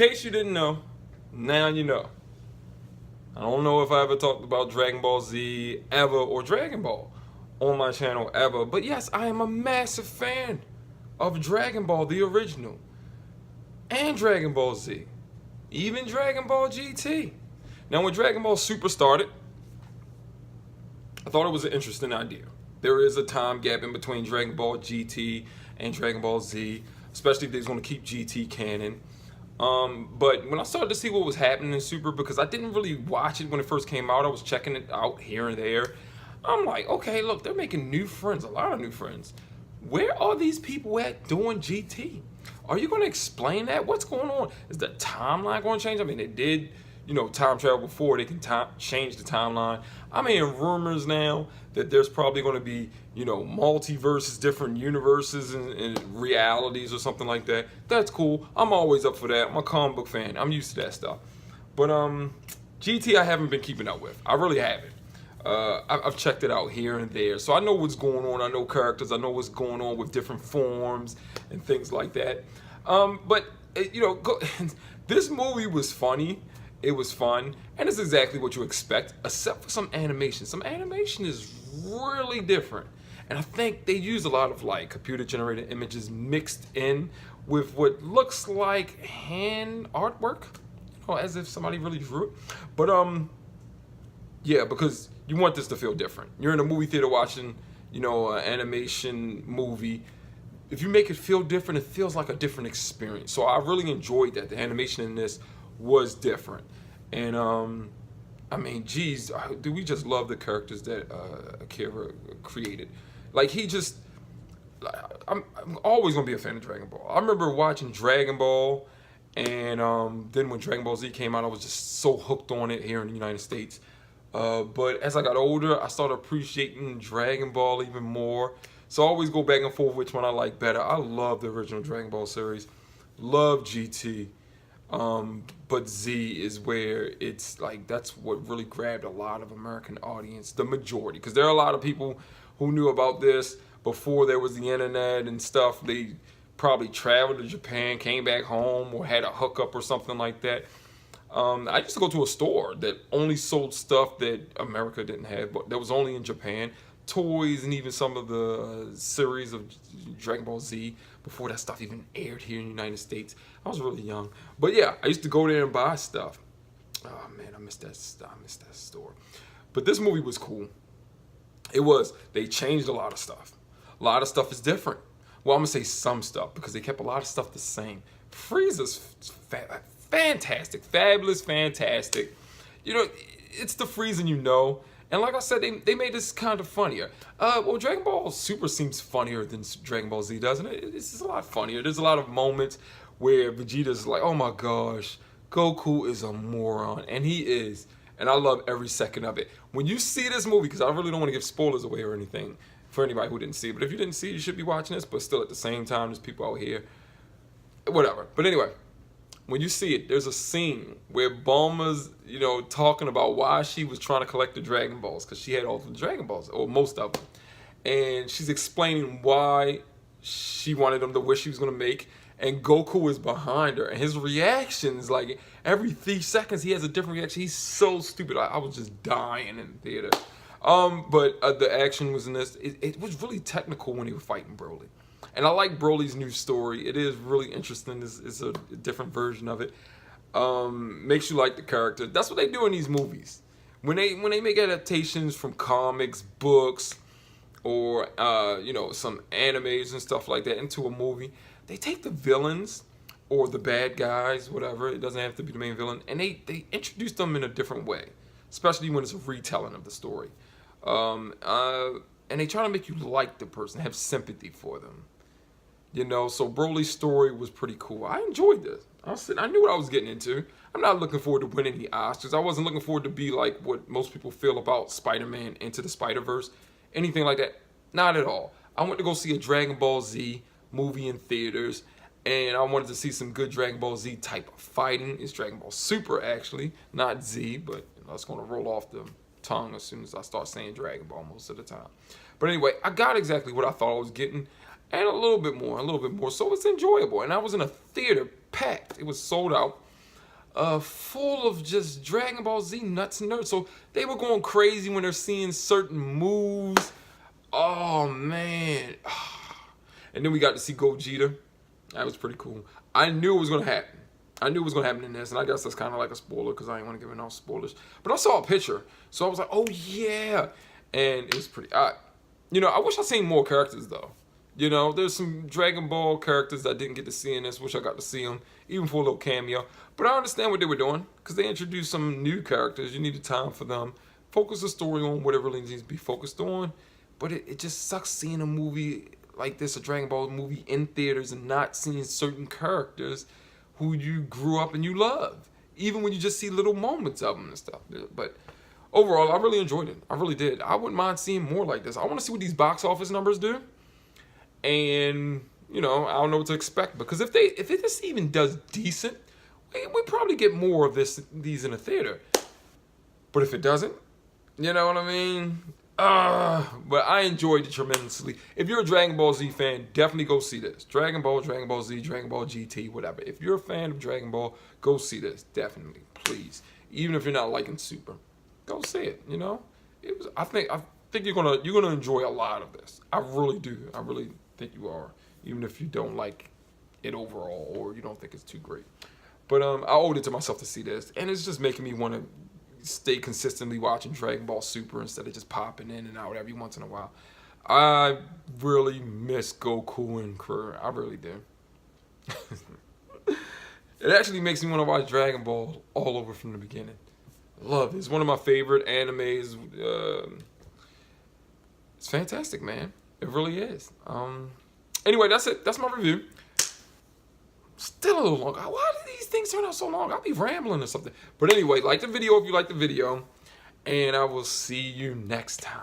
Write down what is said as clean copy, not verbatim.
case you didn't know, now you know. I don't know if I ever talked about Dragon Ball Z ever or Dragon Ball on my channel ever, but yes, I am a massive fan of Dragon Ball, the original, and Dragon Ball Z, even Dragon Ball GT. Now, when Dragon Ball Super started, I thought it was an interesting idea. There is a time gap in between Dragon Ball GT and Dragon Ball Z, especially if they're going to keep GT canon. But when I started to see what was happening in Super, because I didn't really watch it when it first came out, I was checking it out here and there. I'm like, okay, look, they're making new friends, a lot of new friends. Where are these people at doing GT? Are you going to explain that? What's going on? Is the timeline going to change? I mean, they did, time travel before. They can change the timeline. I'm hearing rumors now that there's probably going to be, multiverses, different universes and realities or something like that. That's cool. I'm always up for that. I'm a comic book fan. I'm used to that stuff. But GT I haven't been keeping up with. I really haven't. I've checked it out here and there, so I know what's going on. I know characters. I know what's going on with different forms and things like that. This movie was funny. It was fun, and it's exactly what you expect, except for some animation. Some animation is really different, and I think they use a lot of computer-generated images mixed in with what looks like hand artwork, as if somebody really drew it. But yeah, because you want this to feel different. You're in a movie theater watching, an animation movie. If you make it feel different, it feels like a different experience. So I really enjoyed that. The animation in this was different. And I mean, geez, do we just love the characters that Akira created? I'm always gonna be a fan of Dragon Ball. I remember watching Dragon Ball, and then when Dragon Ball Z came out, I was just so hooked on it here in the United States. But as I got older, I started appreciating Dragon Ball even more. So I always go back and forth which one I like better. I love the original Dragon Ball series. Love GT. But Z is where it's that's what really grabbed a lot of American audience, the majority. Because there are a lot of people who knew about this before there was the internet and stuff. They probably traveled to Japan, came back home, or had a hookup or something like that. I used to go to a store that only sold stuff that America didn't have, but that was only in Japan. Toys and even some of the series of Dragon Ball Z before that stuff even aired here in the United States. I was really young. But yeah, I used to go there and buy stuff. Oh man, I missed that store. But this movie was cool. They changed a lot of stuff. A lot of stuff is different. Well, I'm gonna say some stuff because they kept a lot of stuff the same. Frieza's fantastic, fabulous, fantastic. It's the Frieza And like I said, they made this kind of funnier. Well, Dragon Ball Super seems funnier than Dragon Ball Z, doesn't it? It's just a lot funnier. There's a lot of moments where Vegeta's like, oh my gosh, Goku is a moron. And he is. And I love every second of it. When you see this movie, because I really don't want to give spoilers away or anything for anybody who didn't see it. But if you didn't see it, you should be watching this. But still, at the same time, there's people out here. Whatever. But anyway. When you see it, there's a scene where Bulma's, talking about why she was trying to collect the Dragon Balls, because she had all the Dragon Balls, or most of them. And she's explaining why she wanted them, the wish she was going to make, and Goku is behind her. And his reactions, every 3 seconds, he has a different reaction. He's so stupid. I was just dying in the theater. But the action was in this. It was really technical when he was fighting Broly. And I like Broly's new story. It is really interesting. It's a different version of it. Makes you like the character. That's what they do in these movies. When they make adaptations from comics, books, or some animes and stuff like that into a movie, they take the villains or the bad guys, whatever. It doesn't have to be the main villain, and they introduce them in a different way, especially when it's a retelling of the story. And they try to make you like the person, have sympathy for them. So Broly's story was pretty cool. I enjoyed this. I knew what I was getting into. I'm not looking forward to winning the Oscars. I wasn't looking forward to be like what most people feel about Spider-Man Into the Spider-Verse. Anything like that. Not at all. I went to go see a Dragon Ball Z movie in theaters. And I wanted to see some good Dragon Ball Z type of fighting. It's Dragon Ball Super, actually. Not Z, but it's going to roll off the tongue as soon as I start saying Dragon Ball most of the time. But anyway, I got exactly what I thought I was getting. And a little bit more. So it's enjoyable. And I was in a theater packed. It was sold out. full of just Dragon Ball Z nuts and nerds. So they were going crazy when they're seeing certain moves. Oh man. And then we got to see Gogeta. That was pretty cool. I knew it was gonna happen. I knew it was gonna happen in this, and I guess that's kind of like a spoiler because I didn't want to give enough spoilers. But I saw a picture, so I was like, "Oh yeah," and it was pretty. I wish I seen more characters though. There's some Dragon Ball characters that I didn't get to see in this. Wish I got to see them, even for a little cameo. But I understand what they were doing because they introduced some new characters. You needed time for them. Focus the story on whatever really needs to be focused on. But it just sucks seeing a movie like this, a Dragon Ball movie in theaters, and not seeing certain characters who you grew up and you love, even when you just see little moments of them and stuff. But overall, I really enjoyed it. I really did. I wouldn't mind seeing more like this. I want to see what these box office numbers do, and I don't know what to expect, because if this even does decent, we probably get more of these in a theater. But if it doesn't, you know what I mean? But I enjoyed it tremendously. If you're a Dragon Ball Z fan, definitely go see this. Dragon Ball Z, Dragon Ball GT, whatever. If you're a fan of Dragon Ball, go see this. Definitely, please. Even if you're not liking Super, go see it. It was. I think you're gonna enjoy a lot of this. I really do. I really think you are. Even if you don't like it overall, or you don't think it's too great. But I owed it to myself to see this, and it's just making me want to stay consistently watching Dragon Ball Super instead of just popping in and out every once in a while. I really miss Goku and Krillin. I really do. It actually makes me want to watch Dragon Ball all over from the beginning. Love it. It's one of my favorite animes. It's fantastic, man. It really is. Anyway, that's it. That's my review. Still a little long. Why do these things turn out so long? I'll be rambling or something. But anyway, like the video if you like the video. And I will see you next time.